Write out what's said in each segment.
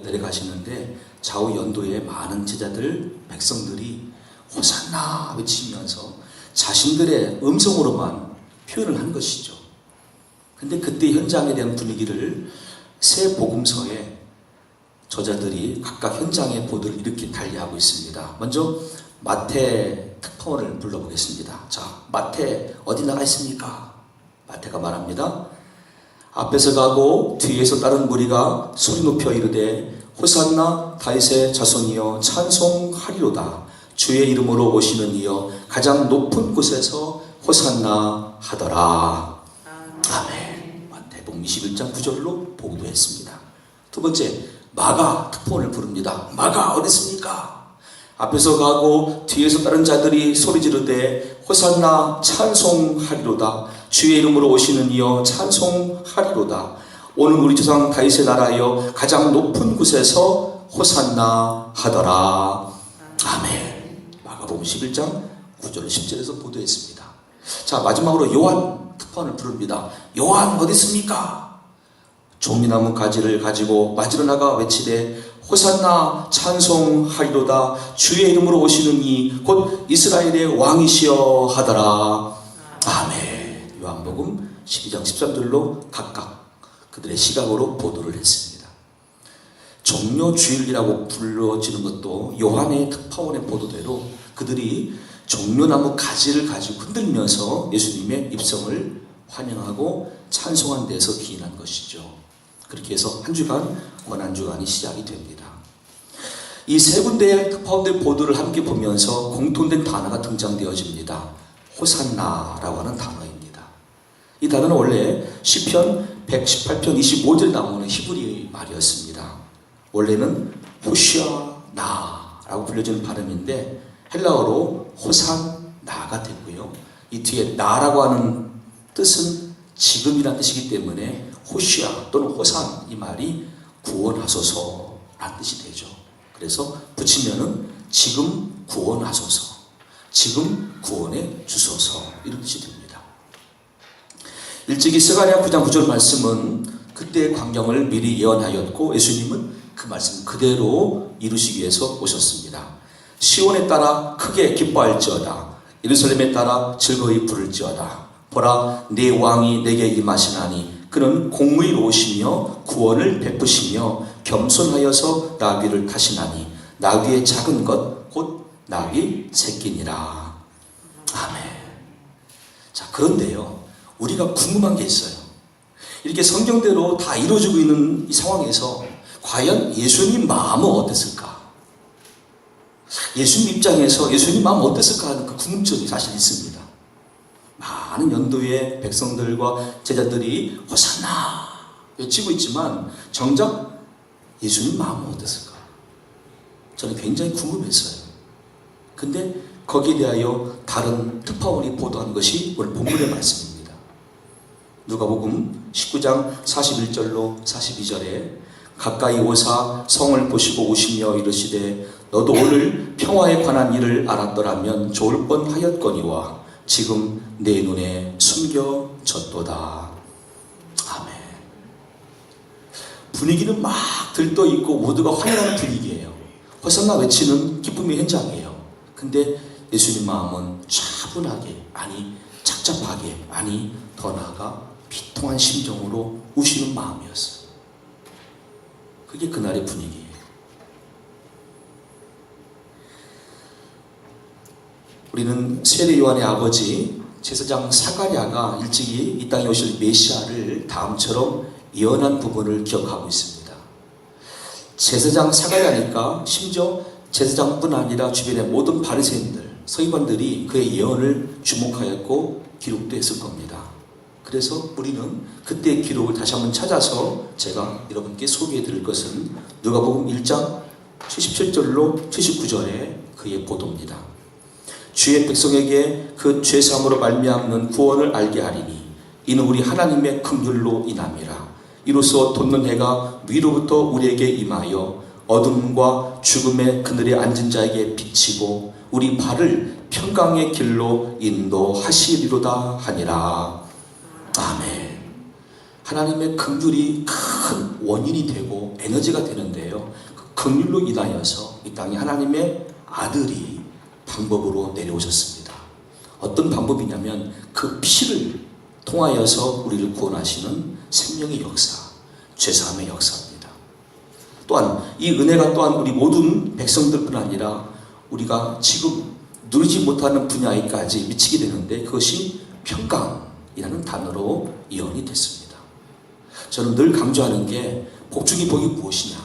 내려가시는데 좌우 연도에 많은 제자들, 백성들이 호산나 외치면서 자신들의 음성으로만 표현을 한 것이죠. 근데 그때 현장에 대한 분위기를 새 복음서에 저자들이 각각 현장의 보도를 이렇게 달리하고 있습니다. 먼저 마태 특파원을 불러보겠습니다. 자, 마태 어디 나가 있습니까? 마태가 말합니다. 앞에서 가고 뒤에서 따른 무리가 소리 높여 이르되 호산나 다윗의 자손이여 찬송하리로다. 주의 이름으로 오시는 이여 가장 높은 곳에서 호산나 하더라. 아멘. 마태복음 21장 9절로 보도했습니다. 두 번째, 마가 특파원을 부릅니다. 마가 어디 있습니까? 앞에서 가고 뒤에서 따른 자들이 소리 지르되 호산나 찬송하리로다. 주의 이름으로 오시는 이여 찬송하리로다. 오늘 우리 조상 다윗의 나라여 가장 높은 곳에서 호산나 하더라. 아멘. 마가복음 11장 9절 10절에서 보도했습니다. 자, 마지막으로 요한 특파원을 부릅니다. 요한 어디 있습니까? 종이나무 가지를 가지고 맞으러 나가 외치되 호산나 찬송하리로다. 주의 이름으로 오시는 이 곧 이스라엘의 왕이시여 하더라. 아멘. 요한복음 12장 13절로 각각 그들의 시각으로 보도를 했습니다. 종려주일이라고 불러지는 것도 요한의 특파원의 보도대로 그들이 종려나무 가지를 가지고 흔들면서 예수님의 입성을 환영하고 찬송한 데서 기인한 것이죠. 그렇게 해서 한 주간 고난주간이 시작이 됩니다. 이 세 군데의 특파원들 보도를 함께 보면서 공통된 단어가 등장되어집니다. 호산나라고 하는 단어입니다. 이 단어는 원래 시편 118편 25절에 나오는 히브리 말이었습니다. 원래는 호시아나라고 불려지는 발음인데 헬라어로 호산나가 됐고요. 이 뒤에 나라고 하는 뜻은 지금이라는 뜻이기 때문에 호시아 또는 호산 이 말이 구원하소서라는 뜻이 되죠. 그래서 붙이면은 지금 구원하소서, 지금 구원해 주소서 이런 뜻이 됩니다. 일찍이 스가랴 9장 9절 말씀은 그때의 광경을 미리 예언하였고 예수님은 그 말씀 그대로 이루시기 위해서 오셨습니다. 시온에 따라 크게 기뻐할지어다. 예루살렘에 따라 즐거이 부를지어다. 보라, 내 왕이 내게 임하시나니 그는 공의로우시며 구원을 베푸시며 겸손하여서 나귀를 타시나니 나귀의 작은 것 곧 나귀 새끼니라. 아멘. 자, 그런데요, 우리가 궁금한 게 있어요. 이렇게 성경대로 다 이루어지고 있는 이 상황에서 과연 예수님 마음은 어땠을까? 예수님 입장에서 예수님 마음은 어땠을까 하는 그 궁금증이 사실 있습니다. 많은 연도의 백성들과 제자들이 호산나 외치고 있지만 정작 예수님 마음은 어땠을까? 저는 굉장히 궁금했어요. 근데 거기에 대하여 다른 특파원이 보도한 것이 오늘 본문의 말씀입니다. 누가복음 19장 41절로 42절에 가까이 오사 성을 보시고 오시며 이르시되 너도 오늘 평화에 관한 일을 알았더라면 좋을 뻔하였거니와 지금 내 눈에 숨겨졌도다. 아멘. 분위기는 막 들떠있고 모두가 환영하는 분위기예요. 호산나 외치는 기쁨의 현장이에요. 근데 예수님 마음은 차분하게, 아니 착잡하게, 아니 더 나아가 비통한 심정으로 우시는 마음이었어요. 그게 그날의 분위기예요. 우리는 세례 요한의 아버지 제사장 사가랴가 일찍이 이 땅에 오실 메시아를 다음처럼 예언한 부분을 기억하고 있습니다. 제사장 사가랴니까 심지어 제사장뿐 아니라 주변의 모든 바리새인들, 서기관들이 그의 예언을 주목하였고 기록됐을 겁니다. 그래서 우리는 그때의 기록을 다시 한번 찾아서 제가 여러분께 소개해 드릴 것은 누가복음 1장 77절로 79절의 그의 보도입니다. 주의 백성에게 그 죄사함으로 말미암는 구원을 알게 하리니 이는 우리 하나님의 긍휼로 인함이라. 이로써 돋는 해가 위로부터 우리에게 임하여 어둠과 죽음의 그늘에 앉은 자에게 비치고 우리 발을 평강의 길로 인도하시리로다 하니라. 아멘. 하나님의 긍휼이 큰 원인이 되고 에너지가 되는데요. 그 긍휼로 인하여서 이 땅에 하나님의 아들이 방법으로 내려오셨습니다. 어떤 방법이냐면 그 피를 통하여서 우리를 구원하시는 생명의 역사, 죄사함의 역사입니다. 또한 이 은혜가 또한 우리 모든 백성들뿐 아니라 우리가 지금 누리지 못하는 분야에까지 미치게 되는데 그것이 평강이라는 단어로 예언이 됐습니다. 저는 늘 강조하는 게 복 중의 복이 무엇이냐.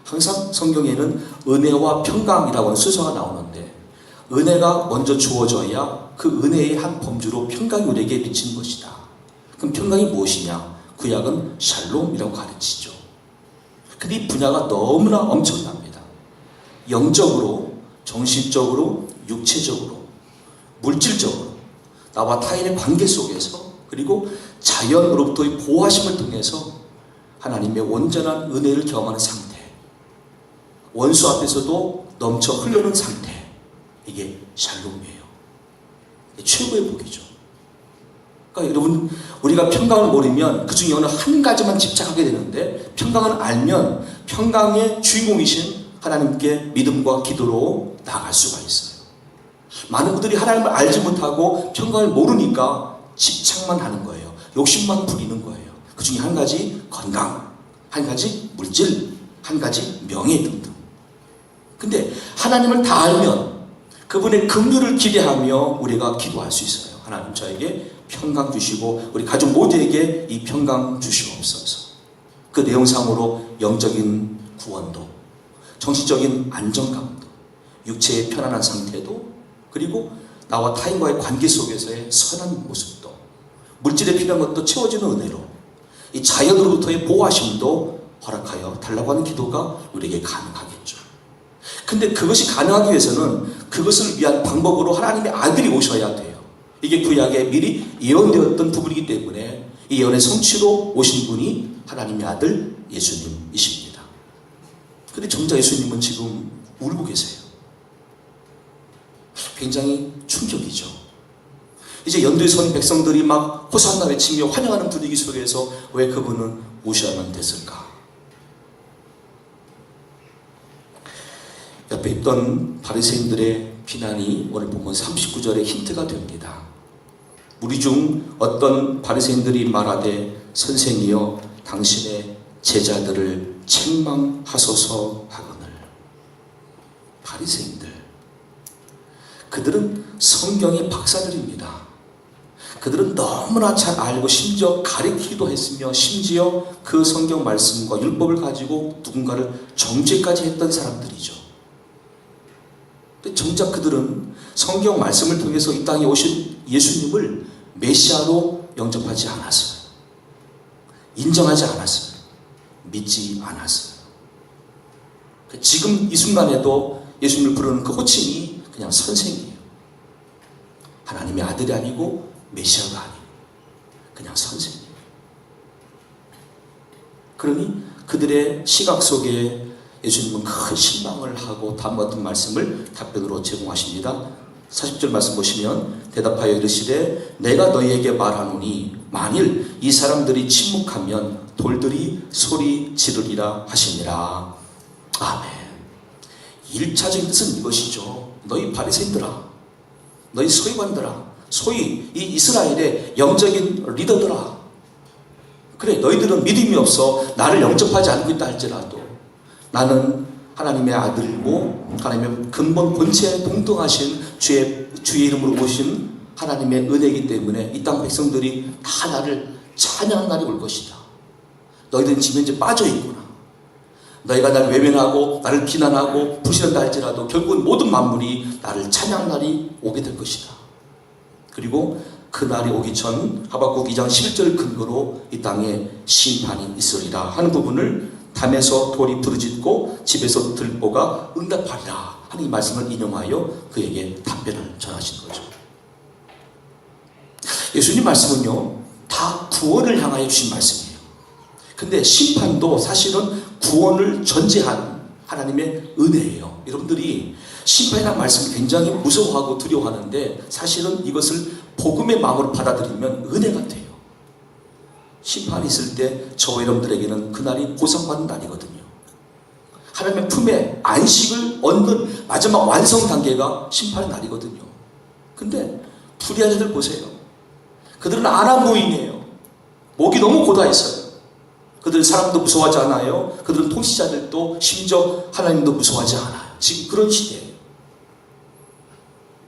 항상 성경에는 은혜와 평강이라고 하는 순서가 나오는데 은혜가 먼저 주어져야 그 은혜의 한 범주로 평강이 우리에게 미치는 것이다. 그럼 평강이 무엇이냐? 구약은 샬롬이라고 가르치죠. 근데 이 분야가 너무나 엄청납니다. 영적으로, 정신적으로, 육체적으로, 물질적으로, 나와 타인의 관계 속에서, 그리고 자연으로부터의 보호하심을 통해서 하나님의 온전한 은혜를 경험하는 상태, 원수 앞에서도 넘쳐 흐르는 상태, 이게 샬롬이에요. 최고의 복이죠. 그러니까 여러분, 우리가 평강을 모르면 그 중에 어느 한 가지만 집착하게 되는데, 평강을 알면 평강의 주인공이신 하나님께 믿음과 기도로 나아갈 수가 있어요. 많은 분들이 하나님을 알지 못하고 평강을 모르니까 집착만 하는 거예요. 욕심만 부리는 거예요. 그 중에 한 가지 건강, 한 가지 물질, 한 가지 명예 등등. 근데 하나님을 다 알면 그분의 긍휼을 기대하며 우리가 기도할 수 있어요. 하나님 저에게 평강 주시고 우리 가족 모두에게 이 평강 주시옵소서. 그 내용상으로 영적인 구원도, 정신적인 안정감도, 육체의 편안한 상태도, 그리고 나와 타인과의 관계 속에서의 선한 모습도, 물질에 필요한 것도 채워지는 은혜로, 이 자연으로부터의 보호하심도 허락하여 달라고 하는 기도가 우리에게 가능하겠죠. 근데 그것이 가능하기 위해서는 그것을 위한 방법으로 하나님의 아들이 오셔야 돼요. 이게 구약에 미리 예언되었던 부분이기 때문에 이 예언의 성취로 오신 분이 하나님의 아들 예수님이십니다. 근데 정작 예수님은 지금 울고 계세요. 굉장히 충격이죠. 이제 연두에 선 백성들이 막 호산나 외치며 환영하는 분위기 속에서 왜 그분은 우셔야만 됐을까? 옆에 있던 바리새인들의 비난이 오늘 보면 39절에 힌트가 됩니다. 우리 중 어떤 바리새인들이 말하되 선생이여 당신의 제자들을 책망하소서 하거늘. 바리새인들, 그들은 성경의 박사들입니다. 그들은 너무나 잘 알고 심지어 가르치기도 했으며 심지어 그 성경 말씀과 율법을 가지고 누군가를 정죄까지 했던 사람들이죠. 근데 정작 그들은 성경 말씀을 통해서 이 땅에 오신 예수님을 메시아로 영접하지 않았어요. 인정하지 않았어요. 믿지 않았어요. 지금 이 순간에도 예수님을 부르는 그 호칭이 그냥 선생이에요. 하나님의 아들이 아니고 메시아가 아니고 그냥 선생이에요. 그러니 그들의 시각 속에 예수님은 큰 실망을 하고 다음과 같은 말씀을 답변으로 제공하십니다. 40절 말씀 보시면 대답하여 이르시되 내가 너희에게 말하노니 만일 이 사람들이 침묵하면 돌들이 소리 지르리라 하시니라. 아멘. 1차적인 뜻은 이것이죠. 너희 바리새인들아, 너희 서기관들아, 소위 이 이스라엘의 영적인 리더들아, 그래 너희들은 믿음이 없어 나를 영접하지 않고 있다 할지라도 나는 하나님의 아들이고 하나님의 근본 본체에 동등하신 주의 이름으로 오신 하나님의 은혜이기 때문에 이 땅 백성들이 다 나를 찬양하는 날이 올 것이다. 너희들은 지금 이제 빠져있구나. 너희가 나를 외면하고 나를 비난하고 부시한다 할지라도 결국은 모든 만물이 나를 찬양하는 날이 오게 될 것이다. 그리고 그 날이 오기 전 하박국 2장 11절 근거로 이 땅에 심판이 있으리라 하는 부분을 담에서 돌이 부르짖고 집에서 들보가 응답하리라 하는 이 말씀을 인용하여 그에게 답변을 전하신 거죠. 예수님 말씀은요 다 구원을 향하여 주신 말씀이에요. 근데 심판도 사실은 구원을 전제한 하나님의 은혜예요. 여러분들이 심판이라는 말씀을 굉장히 무서워하고 두려워하는데 사실은 이것을 복음의 마음으로 받아들이면 은혜 같아요. 심판이 있을 때 저와 여러분들에게는 그날이 보상받는 날이거든요. 하나님의 품에 안식을 얻는 마지막 완성 단계가 심판의 날이거든요. 근데 불의한 자들 보세요. 그들은 아나무인이에요. 목이 너무 고다했어요. 그들은 사람도 무서워하지 않아요. 그들은 통치자들도 심지어 하나님도 무서워하지 않아요. 지금 그런 시대예요.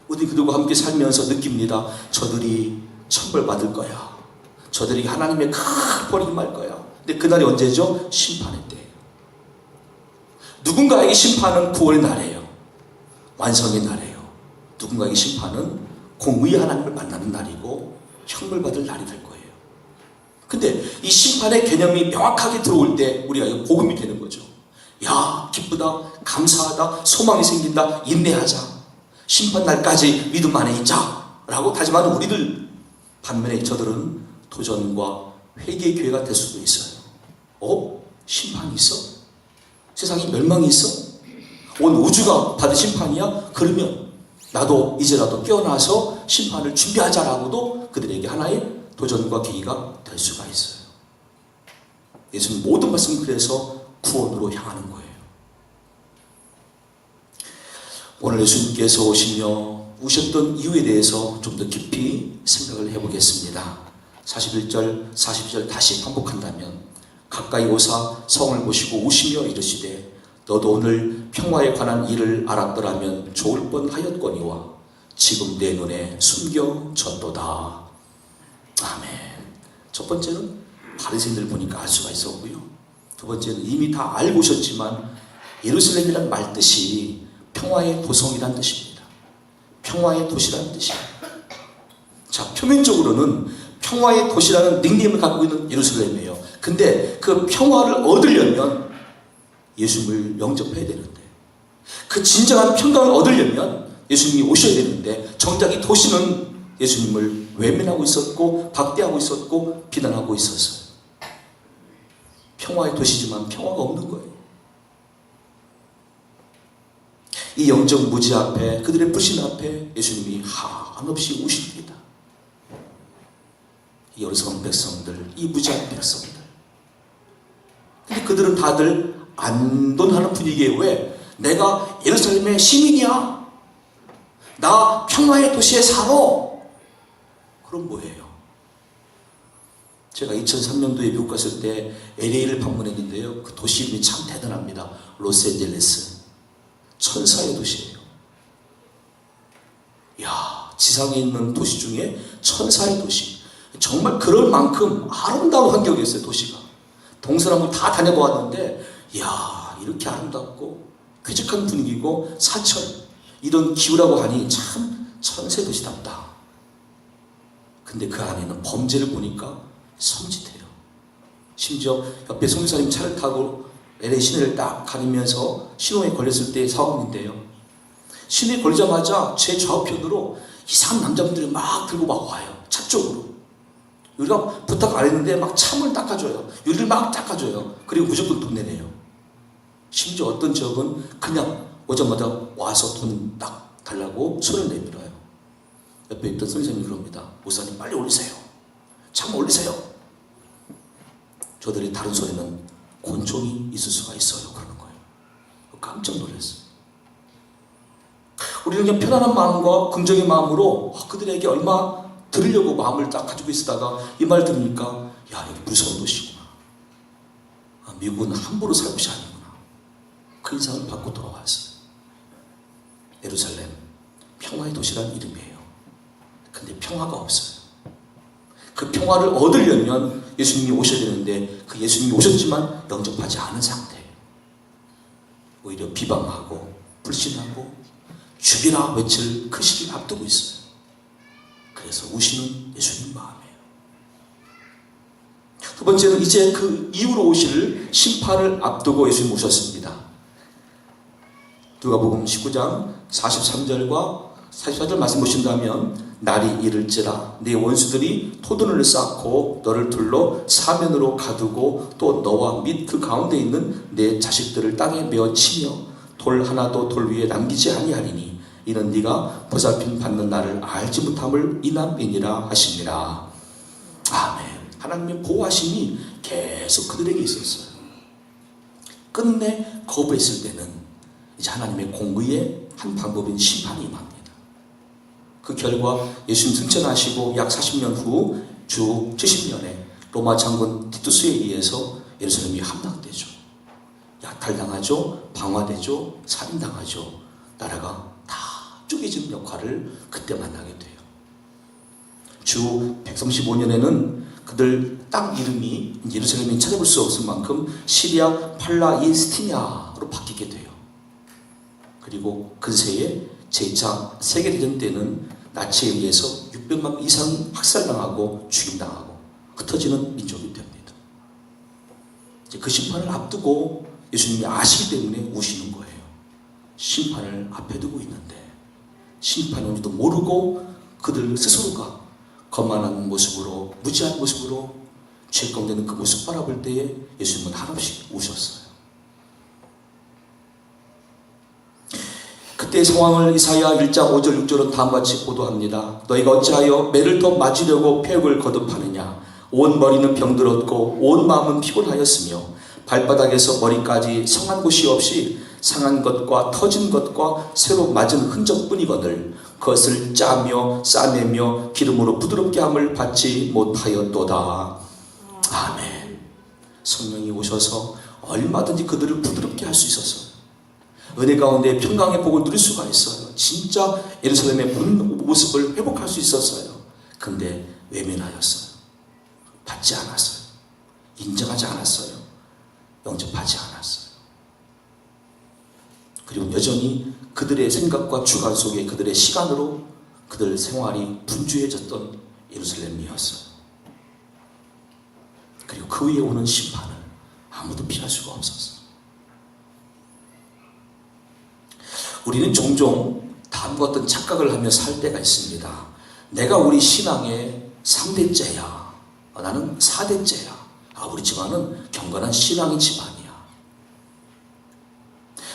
우리 그들과 함께 살면서 느낍니다. 저들이 천벌받을 거야. 저들이 하나님의 큰 벌이 임할 거야. 근데 그날이 언제죠? 심판의 때예요. 누군가에게 심판은 구원의 날이에요. 완성의 날이에요. 누군가에게 심판은 공의의 하나님을 만나는 날이고 형벌받을 날이 될 거예요. 근데 이 심판의 개념이 명확하게 들어올 때 우리가 복음이 되는 거죠. 야, 기쁘다, 감사하다, 소망이 생긴다, 인내하자, 심판 날까지 믿음 안에 있자 라고 다짐하는 우리들, 반면에 저들은 도전과 회개의 기회가 될 수도 있어요. 심판이 있어? 세상에 멸망이 있어? 온 우주가 받은 심판이야? 그러면 나도 이제라도 깨어나서 심판을 준비하자라고도 그들에게 하나의 도전과 계기가 될 수가 있어요. 예수님 모든 말씀은 그래서 구원으로 향하는 거예요. 오늘 예수님께서 오셨던 이유에 대해서 좀 더 깊이 생각을 해보겠습니다. 41절, 42절 다시 반복한다면 가까이 오사 성을 보시고 우시며 이르시되 너도 오늘 평화에 관한 일을 알았더라면 좋을 뻔하였거니와 지금 내 눈에 숨겨졌도다. 아멘. 첫 번째는 바리새인들 보니까 알 수가 있었고요. 두 번째는 이미 다 알고 오셨지만 예루살렘이란 말 뜻이 평화의 도성이란 뜻입니다. 평화의 도시라는 뜻입니다. 자, 표면적으로는 평화의 도시라는 닉네임을 갖고 있는 예루살렘이에요. 근데 그 평화를 얻으려면 예수님을 영접해야 되는데, 그 진정한 평강을 얻으려면 예수님이 오셔야 되는데, 정작 이 도시는 예수님을 외면하고 있었고 박대하고 있었고 비난하고 있었어요. 평화의 도시지만 평화가 없는 거예요. 이 영적 무지 앞에, 그들의 불신 앞에 예수님이 한없이 우십니다. 이 어리석은 백성들, 이 무지한 백성들. 근데 그들은 다들 안돈하는 분위기에, 왜? 내가 예루살렘의 시민이야. 나 평화의 도시에 살아. 그럼 뭐예요? 제가 2003년도에 미국 갔을 때 LA를 방문했는데요. 그 도시 이름이 참 대단합니다. 로스앤젤레스. 천사의 도시예요. 이야, 지상에 있는 도시 중에 천사의 도시. 정말 그럴 만큼 아름다운 환경이었어요, 도시가. 동서남북 다 다녀보았는데, 이야, 이렇게 아름답고 쾌적한 분위기고 사철, 이런 기후라고 하니 참 천사의 도시답다. 근데 그 안에는 범죄를 보니까 섬찟해요. 심지어 옆에 선교사님 차를 타고 LA 시내를 딱 가리면서 신호에 걸렸을 때의 상황인데요. 신호에 걸리자마자 제 좌우편으로 이상한 남자분들이 막 들고 막 와요. 차 쪽으로. 우리가 부탁 안 했는데 막 참을 닦아줘요. 유리를 막 닦아줘요. 그리고 무조건 돈 내네요. 심지어 어떤 지역은 그냥 오자마자 와서 돈 딱 달라고 손을 내밀어요. 옆에 있던 선생님이 그럽니다. 목사님 빨리 올리세요. 참 올리세요. 저들이 다른 소리는 곤충이 있을 수가 있어요. 그러는 거예요. 깜짝 놀랐어요. 우리는 그냥 편안한 마음과 긍정의 마음으로 그들에게 얼마 들으려고 마음을 딱 가지고 있다가 이 말 들으니까, 야, 여기 무서운 도시구나. 미국은 함부로 살 곳이 아니구나. 그 인상을 받고 돌아왔어요. 예루살렘, 평화의 도시라는 이름이에요. 근데 평화가 없어요. 그 평화를 얻으려면 예수님이 오셔야 되는데, 그 예수님이 오셨지만 영접하지 않은 상태예요. 오히려 비방하고 불신하고 죽이라 외칠 그 시기를 앞두고 있어요. 그래서 우시는 예수님 마음이에요. 두 번째는 이제 그 이후로 오실 심판을 앞두고 예수님 오셨습니다. 누가복음 19장 43절과 44절 말씀 보신다면, 날이 이를지라 네 원수들이 토둔을 쌓고 너를 둘러 사면으로 가두고 또 너와 및 그 가운데 있는 내 자식들을 땅에 메어 치며 돌 하나도 돌 위에 남기지 아니하리니 이는 네가 보살핌 받는 날을 알지 못함을 인함이니라 하시니라. 아멘. 하나님의 보호하심이 계속 그들에게 있었어요. 끝내 거부했을 때는 이제 하나님의 공의의 한 방법인 심판이 임합니다. 그 결과 예수님 승천하시고 약 40년 후 주 70년에 로마 장군 티투스에 의해서 예루살렘이 함락되죠. 약탈당하죠. 방화되죠. 살인당하죠. 나라가 다 쪼개지는 역할을 그때 만나게 돼요. 주 135년에는 그들 땅 이름이 예루살렘이 찾아볼 수 없을 만큼 시리아 팔라이스티냐로 바뀌게 돼요. 그리고 근세에 제2차 세계대전 때는 나치에 의해서 600만 이상 학살당하고 죽임당하고 흩어지는 민족이 됩니다. 이제 그 심판을 앞두고 예수님이 아시기 때문에 우시는 거예요. 심판을 앞에 두고 있는데 심판이 온지도 모르고 그들 스스로가 거만한 모습으로 무지한 모습으로 죄kom되는 그 모습 바라볼 때에 예수님은 한없이 우셨어요. 그때 상황을 이사야 1장 5절 6절은 다음같이 보도합니다. 너희가 어찌하여 매를 더 맞으려고 폐역을 거듭하느냐. 온 머리는 병들었고 온 마음은 피곤하였으며 발바닥에서 머리까지 성한 곳이 없이 상한 것과 터진 것과 새로 맞은 흔적뿐이거늘 그것을 짜며 싸매며 기름으로 부드럽게 함을 받지 못하였도다. 아멘. 성령이 오셔서 얼마든지 그들을 부드럽게 할 수 있었어요. 은혜 가운데 평강의 복을 누릴 수가 있어요. 진짜 예루살렘의 본 모습을 회복할 수 있었어요. 근데 외면하였어요. 받지 않았어요. 인정하지 않았어요. 영접하지 않았어요. 그리고 여전히 그들의 생각과 주관 속에 그들의 시간으로 그들 생활이 분주해졌던 예루살렘이었어요. 그리고 그 위에 오는 심판을 아무도 피할 수가 없었어요. 우리는 종종 다음과 같은 착각을 하며 살 때가 있습니다. 내가 우리 신앙의 3대째야. 나는 4대째야. 우리 집안은 경건한 신앙의 집안이야.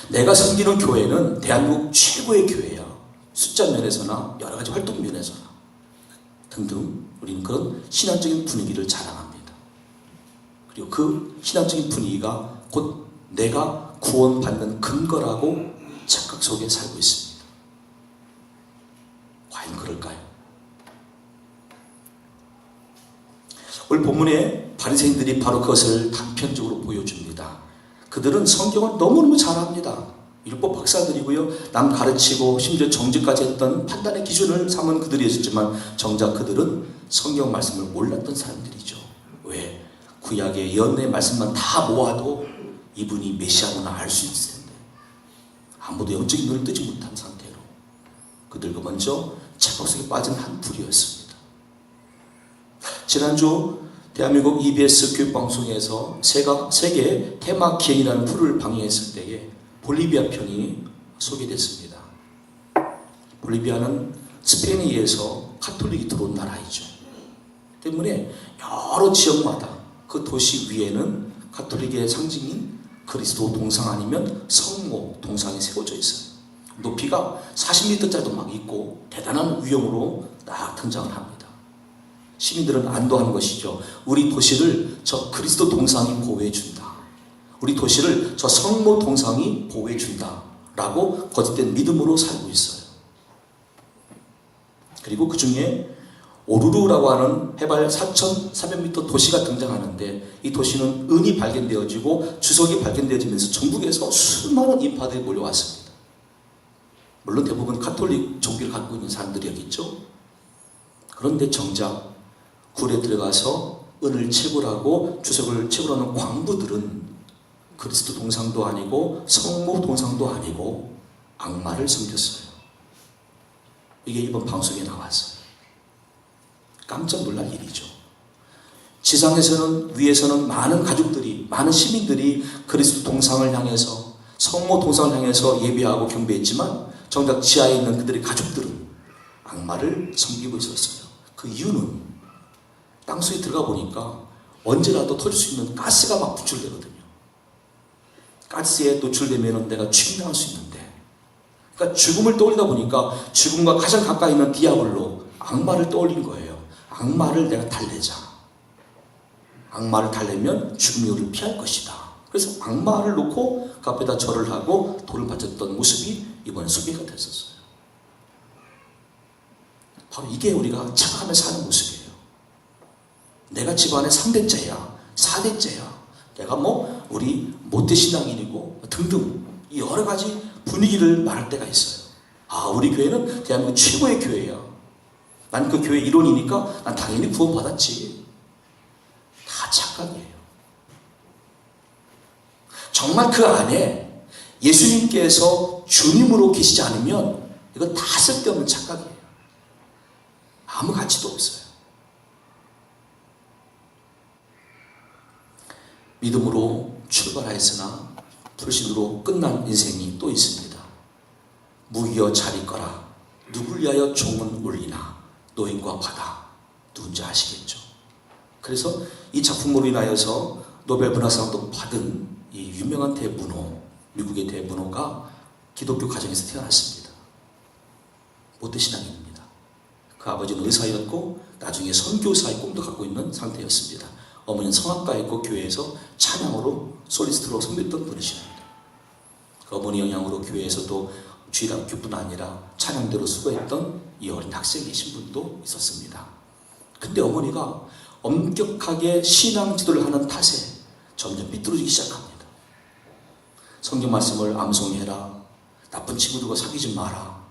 내가 섬기는 교회는 대한민국 최고의 교회야. 숫자 면에서나 여러 가지 활동 면에서나 등등 우리는 그런 신앙적인 분위기를 자랑합니다. 그리고 그 신앙적인 분위기가 곧 내가 구원받는 근거라고 착각 속에 살고 있습니다. 과연 그럴까요? 오늘 본문에 바리새인들이 바로 그것을 단편적으로 보여줍니다. 그들은 성경을 너무너무 잘 압니다. 율법 박사들이고요. 남 가르치고 심지어 정죄까지 했던 판단의 기준을 삼은 그들이었지만 정작 그들은 성경 말씀을 몰랐던 사람들이죠. 왜? 구약의 예언의 말씀만 다 모아도 이분이 메시아구나 알 수 있을 텐데 아무도 영적인 눈을 뜨지 못한 상태로 그들과 먼저 착각 속에 빠진 한 부류였습니다. 지난주 대한민국 EBS 교육방송에서 세계 테마 기행이라는 프로를 방영했을 때에 볼리비아 편이 소개됐습니다. 볼리비아는 스페인에 의해서 카톨릭이 들어온 나라이죠. 때문에 여러 지역마다 그 도시 위에는 카톨릭의 상징인 그리스도 동상 아니면 성모 동상이 세워져 있어요. 높이가 40m짜리도 막 있고 대단한 위용으로 딱 등장을 합니다. 시민들은 안도하는 것이죠. 우리 도시를 저 그리스도 동상이 보호해준다. 우리 도시를 저 성모 동상이 보호해준다. 라고 거짓된 믿음으로 살고 있어요. 그리고 그 중에 오루루라고 하는 해발 4,400m 도시가 등장하는데 이 도시는 은이 발견되어지고 주석이 발견되어지면서 전국에서 수많은 인파들이 몰려왔습니다. 물론 대부분 카톨릭 종교를 갖고 있는 사람들이었겠죠. 그런데 정작 굴에 들어가서 은을 채굴하고 주석을 채굴하는 광부들은 그리스도 동상도 아니고 성모 동상도 아니고 악마를 섬겼어요. 이게 이번 방송에 나왔어요. 깜짝 놀랄 일이죠. 지상에서는 위에서는 많은 가족들이 많은 시민들이 그리스도 동상을 향해서 성모 동상을 향해서 예배하고 경배했지만 정작 지하에 있는 그들의 가족들은 악마를 섬기고 있었어요. 그 이유는 땅속에 들어가 보니까 언제라도 터질 수 있는 가스가 막 분출되거든요. 가스에 노출되면 내가 죽임당할 수 있는데 그러니까 죽음을 떠올리다 보니까 죽음과 가장 가까이 있는 디아블로 악마를 떠올린 거예요. 악마를 내가 달래자. 악마를 달래면 죽음의 요를 피할 것이다. 그래서 악마를 놓고 그 앞에다 절을 하고 돌을 바쳤던 모습이 이번에 소개가 됐었어요. 바로 이게 우리가 착각하며 사는 모습이에요. 내가 집안의 3대째야, 4대째야. 내가 우리 모태신앙인이고 등등 여러 가지 분위기를 말할 때가 있어요. 아, 우리 교회는 대한민국 최고의 교회야. 난 그 교회 일원이니까 난 당연히 구원받았지. 다 착각이에요. 정말 그 안에 예수님께서 주님으로 계시지 않으면 이건 다 쓸데없는 착각이에요. 아무 가치도 없어요. 믿음으로 출발하였으나 불신으로 끝난 인생이 또 있습니다. 무기여 잘 있거라. 누굴 위하여 종은 울리나. 노인과 바다. 누군지 아시겠죠? 그래서 이 작품으로 인하여서 노벨 문학상도 받은 이 유명한 대문호, 미국의 대문호가 기독교 가정에서 태어났습니다. 모태신앙인입니다. 그 아버지는 의사였고 나중에 선교사의 꿈도 갖고 있는 상태였습니다. 어머니는 성악가였고 교회에서 찬양으로 솔리스트로 섬겼던 분이십니다. 그 어머니 영향으로 교회에서도 주일학교뿐 아니라 찬양대로 수고했던 이 어린 학생이신 분도 있었습니다. 근데 어머니가 엄격하게 신앙 지도를 하는 탓에 점점 삐뚤어지기 시작합니다. 성경 말씀을 암송해라. 나쁜 친구들과 사귀지 마라.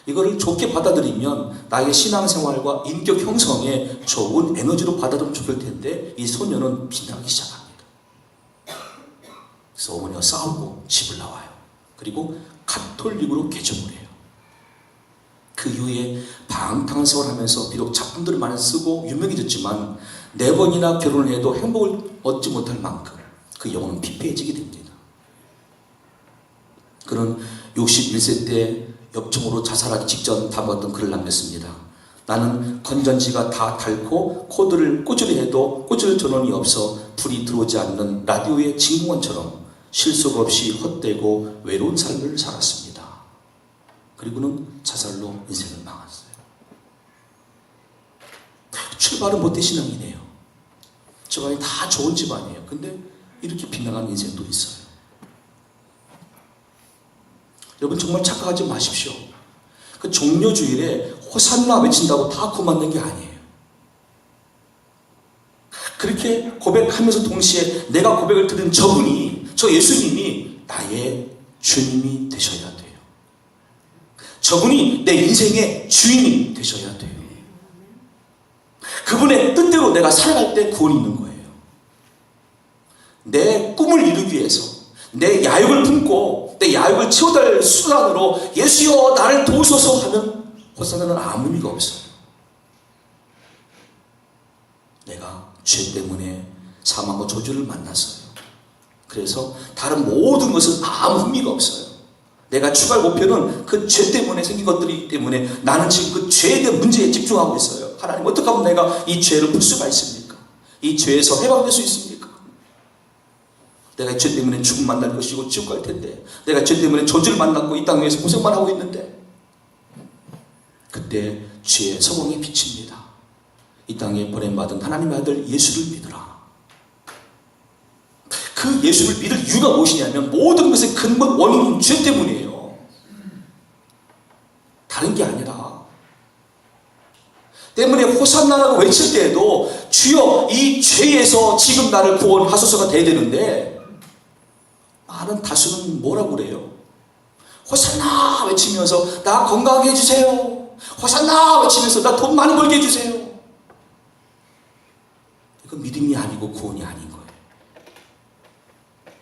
이거를 좋게 받아들이면 나의 신앙생활과 인격 형성에 좋은 에너지로 받아들이면 좋을 텐데 이 소녀는 빗나가기 시작합니다. 그래서 어머니와 싸우고 집을 나와요. 그리고 가톨릭으로 개종을 해요. 그 이후에 방탕한 생활을 하면서 비록 작품들을 많이 쓰고 유명해졌지만 4번이나 결혼을 해도 행복을 얻지 못할 만큼 그 영혼은 피폐해지게 됩니다. 그는 61세 때 엽총으로 자살하기 직전 담았던 글을 남겼습니다. 나는 건전지가 다 닳고 코드를 꽂으려 해도 꽂을 전원이 없어 불이 들어오지 않는 라디오의 진공관처럼 실속 없이 헛되고 외로운 삶을 살았습니다. 그리고는 자살로 인생을 망했어요. 출발은 모태신앙이네요. 집안이 다 좋은 집안이에요. 근데 이렇게 빗나간 인생도 있어요. 여러분 정말 착각하지 마십시오. 그 종료주일에 호산나 외친다고 다 구원받는 게 아니에요. 그렇게 고백하면서 동시에 내가 고백을 들은 저분이, 저 예수님이 나의 주님이 되셔야 돼요. 저분이 내 인생의 주인이 되셔야 돼요. 그분의 뜻대로 내가 살아갈 때 구원이 있는 거예요. 내 꿈을 이루기 위해서 내 야욕을 품고 내 야욕을 채워달 수단으로 예수여 나를 도우소서 하면 호산나는 아무 의미가 없어요. 내가 죄 때문에 사망과 저주를 만났어요. 그래서 다른 모든 것은 아무 의미가 없어요. 내가 추구할 목표는 그 죄 때문에 생긴 것들이기 때문에 나는 지금 그 죄에 대한 문제에 집중하고 있어요. 하나님 어떻게 하면 내가 이 죄를 풀 수가 있습니까? 이 죄에서 해방될 수 있습니까? 내가 죄 때문에 죽음 만날 것이고 지옥 갈 텐데, 내가 죄 때문에 저주를 만났고 이 땅 위에서 고생만 하고 있는데, 그때 죄의 서광이 비칩니다. 이 땅에 버림받은 하나님의 아들 예수를 믿으라. 그 예수를 믿을 이유가 무엇이냐면 모든 것의 근본 원인은 죄 때문이에요. 다른 게 아니라. 때문에 호산나라고 외칠 때에도 주여 이 죄에서 지금 나를 구원하소서가 돼야 되는데, 많은 다수는 뭐라고 그래요? 호산나 외치면서 나 건강하게 해주세요. 호산나 외치면서 나 돈 많이 벌게 해주세요. 이건 믿음이 아니고 구원이 아닌 거예요.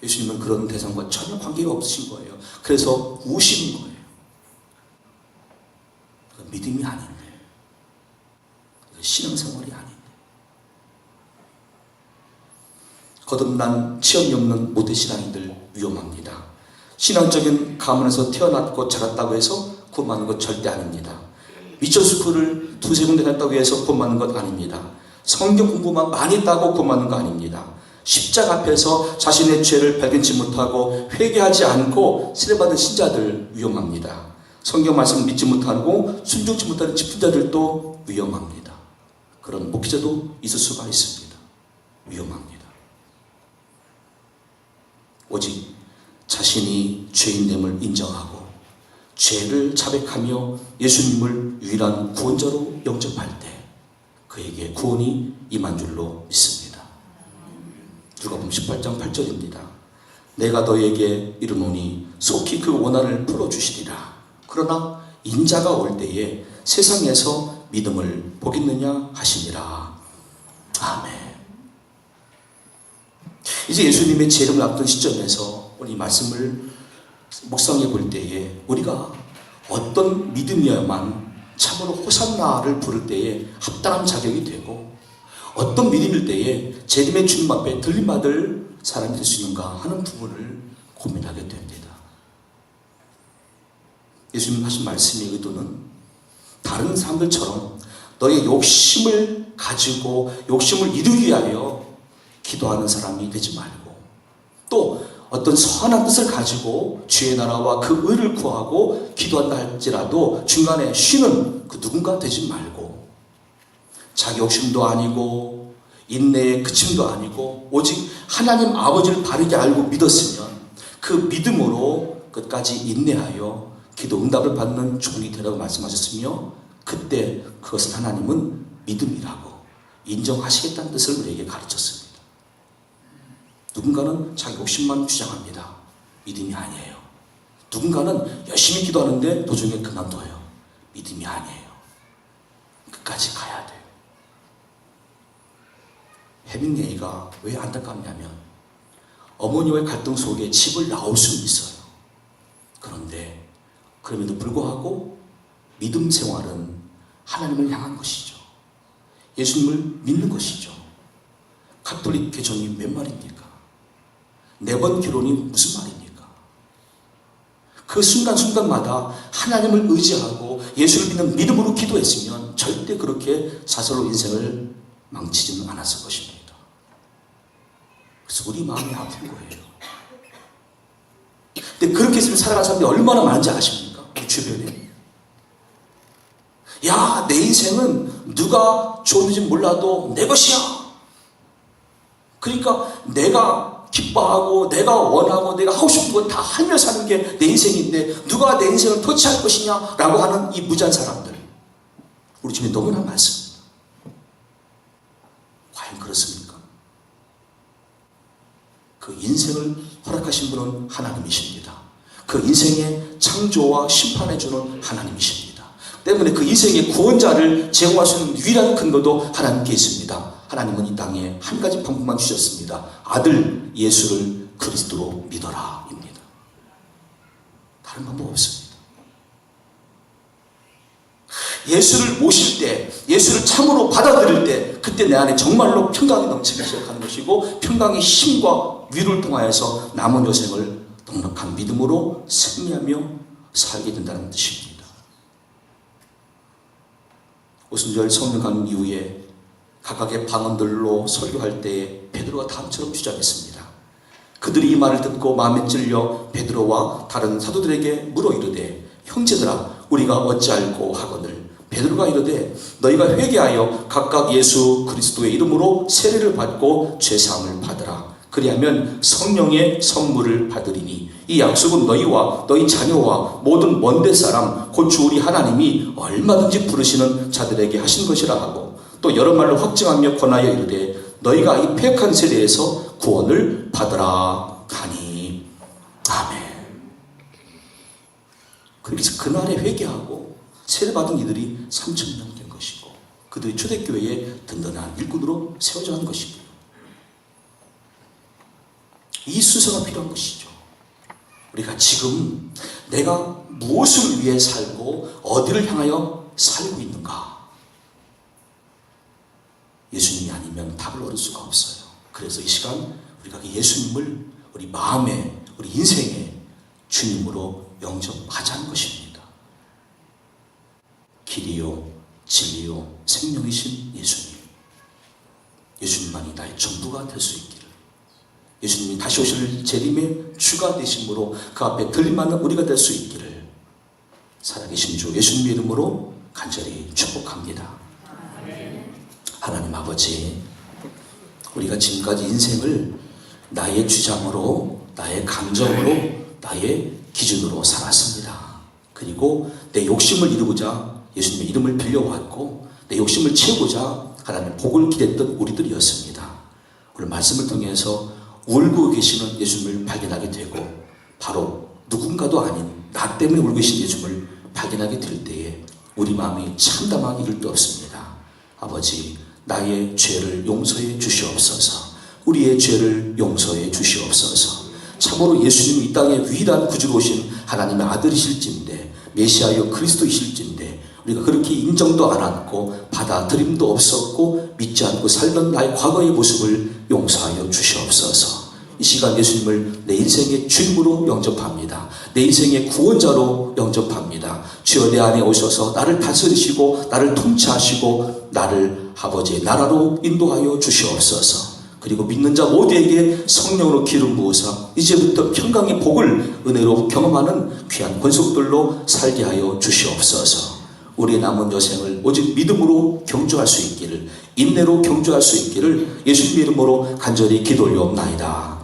예수님은 그런 대상과 전혀 관계가 없으신 거예요. 그래서 우시는 거예요. 그건 믿음이 아닌데, 신앙생활이 아닌데, 거듭난 체험이 없는 모태신앙인들 위험합니다. 신앙적인 가문에서 태어났고 자랐다고 해서 구원받는 것 절대 아닙니다. 미션스쿨을 2-3군데 갔다고 해서 구원받는 것 아닙니다. 성경 공부만 많이 했다고 구원받는 거 아닙니다. 십자가 앞에서 자신의 죄를 발견치 못하고 회개하지 않고 세례받은 신자들 위험합니다. 성경 말씀을 믿지 못하고 순종치 못하는 집순자들도 위험합니다. 그런 목회자도 있을 수가 있습니다. 위험합니다. 오직 자신이 죄인됨을 인정하고 죄를 자백하며 예수님을 유일한 구원자로 영접할 때 그에게 구원이 임한 줄로 믿습니다. 누가복음 18장 8절입니다. 내가 너에게 이르노니 속히 그 원한을 풀어주시리라. 그러나 인자가 올 때에 세상에서 믿음을 보겠느냐 하시니라. 아멘. 이제 예수님의 재림을 앞둔 시점에서 우리 말씀을 묵상해 볼 때에 우리가 어떤 믿음이어야만 참으로 호산나를 부를 때에 합당한 자격이 되고 어떤 믿음일 때에 재림의 주님 앞에 들림받을 사람이 될 수 있는가 하는 부분을 고민하게 됩니다. 예수님 하신 말씀의 의도는 다른 사람들처럼 너의 욕심을 가지고 욕심을 이루기 위하여 기도하는 사람이 되지 말고 또 어떤 선한 뜻을 가지고 주의 나라와 그 의를 구하고 기도한다 할지라도 중간에 쉬는 그 누군가 되지 말고 자기 욕심도 아니고 인내의 그침도 아니고 오직 하나님 아버지를 바르게 알고 믿었으면 그 믿음으로 끝까지 인내하여 기도 응답을 받는 종이 되라고 말씀하셨으며 그때 그것은 하나님은 믿음이라고 인정하시겠다는 뜻을 우리에게 가르쳤습니다. 누군가는 자기 욕심만 주장합니다. 믿음이 아니에요. 누군가는 열심히 기도하는데 도중에 그만둬요. 믿음이 아니에요. 끝까지 가야 돼요. 해밍웨이가 왜 안타깝냐면 어머니와의 갈등 속에 집을 나올 수는 있어요. 그런데 그럼에도 불구하고 믿음 생활은 하나님을 향한 것이죠. 예수님을 믿는 것이죠. 가톨릭 개정이 몇 말입니까? 4번 결혼이 무슨 말입니까? 그 순간순간마다 하나님을 의지하고 예수를 믿는 믿음으로 기도했으면 절대 그렇게 사설로 인생을 망치지는 않았을 것입니다. 그래서 우리 마음이 아픈 거예요. 근데 그렇게 했으면 살아가는 사람들이 얼마나 많은지 아십니까? 우리 주변에. 야, 내 인생은 누가 줬는지 몰라도 내 것이야. 그러니까 내가 기뻐하고 내가 원하고 내가 하고 싶은 거 다 하며 사는 게 내 인생인데 누가 내 인생을 터치할 것이냐 라고 하는 이 무지한 사람들 우리 주변에 너무나 많습니다. 과연 그렇습니까? 그 인생을 허락하신 분은 하나님이십니다. 그 인생의 창조와 심판해주는 하나님이십니다. 때문에 그 인생의 구원자를 제공할 수 있는 유일한 근거도 하나님께 있습니다. 하나님은 이 땅에 한 가지 방법만 주셨습니다. 아들 예수를 그리스도로 믿어라 입니다. 다른 방법 없습니다. 예수를 모실 때, 예수를 참으로 받아들일 때 그때 내 안에 정말로 평강이 넘치기 시작하는 것이고 평강의 힘과 위로를 통하여서 남은 여생을 넉넉한 믿음으로 승리하며 살게 된다는 뜻입니다. 오순절 성령 강림 이후에 각각의 방언들로 설교할 때에 베드로가 다음처럼 주장했습니다. 그들이 이 말을 듣고 마음에 찔려 베드로와 다른 사도들에게 물어 이르되 형제들아 우리가 어찌할꼬 하거늘 베드로가 이르되 너희가 회개하여 각각 예수 그리스도의 이름으로 세례를 받고 죄사함을 받으라. 그리하면 성령의 선물을 받으리니 이 약속은 너희와 너희 자녀와 모든 먼데 사람 곧 주 우리 하나님이 얼마든지 부르시는 자들에게 하신 것이라 하고 또 여러 말로 확증하며 권하여 이르되 너희가 이 패역한 세대에서 구원을 받으라 하니 아멘. 그래서 그날에 회개하고 세례받은 이들이 3,000명 된 것이고 그들이 초대교회의 든든한 일꾼으로 세워져 간 것이고요. 이 순서가 필요한 것이죠. 우리가 지금 내가 무엇을 위해 살고 어디를 향하여 살고 있는가? 예수님이 아니면 답을 얻을 수가 없어요. 그래서 이 시간 우리가 예수님을 우리 마음에 우리 인생에 주님으로 영접하자는 것입니다. 길이요 진리요 생명이신 예수님. 예수님만이 나의 전부가 될 수 있기를 예수님이 다시 오실 재림의 주가 되심으로 그 앞에 들림받는 우리가 될 수 있기를 살아계신 주 예수님의 이름으로 간절히 축복합니다. 하나님 아버지 우리가 지금까지 인생을 나의 주장으로, 나의 감정으로, 나의 기준으로 살았습니다. 그리고 내 욕심을 이루고자 예수님의 이름을 빌려왔고, 내 욕심을 채우고자 하나님의 복을 기댔던 우리들이었습니다. 오늘 말씀을 통해서 울고 계시는 예수님을 발견하게 되고, 바로 누군가도 아닌 나 때문에 울고 계신 예수님을 발견하게 될 때에 우리 마음이 참담하기 이를 데 없습니다. 아버지, 나의 죄를 용서해 주시옵소서. 우리의 죄를 용서해 주시옵소서. 참으로 예수님이 이 땅에 위대한 구주로 오신 하나님의 아들이실진데, 메시아여 그리스도이실진데, 우리가 그렇게 인정도 안 않고 받아들임도 없었고 믿지 않고 살던 나의 과거의 모습을 용서하여 주시옵소서. 이 시간 예수님을 내 인생의 주님으로 영접합니다. 내 인생의 구원자로 영접합니다. 주여 내 안에 오셔서 나를 다스리시고 나를 통치하시고 나를 아버지의 나라로 인도하여 주시옵소서. 그리고 믿는 자 모두에게 성령으로 기름 부으사 이제부터 평강의 복을 은혜로 경험하는 귀한 권속들로 살게 하여 주시옵소서. 우리의 남은 여생을 오직 믿음으로 경주할 수 있기를, 인내로 경주할 수 있기를 예수님의 이름으로 간절히 기도 올려옵나이다.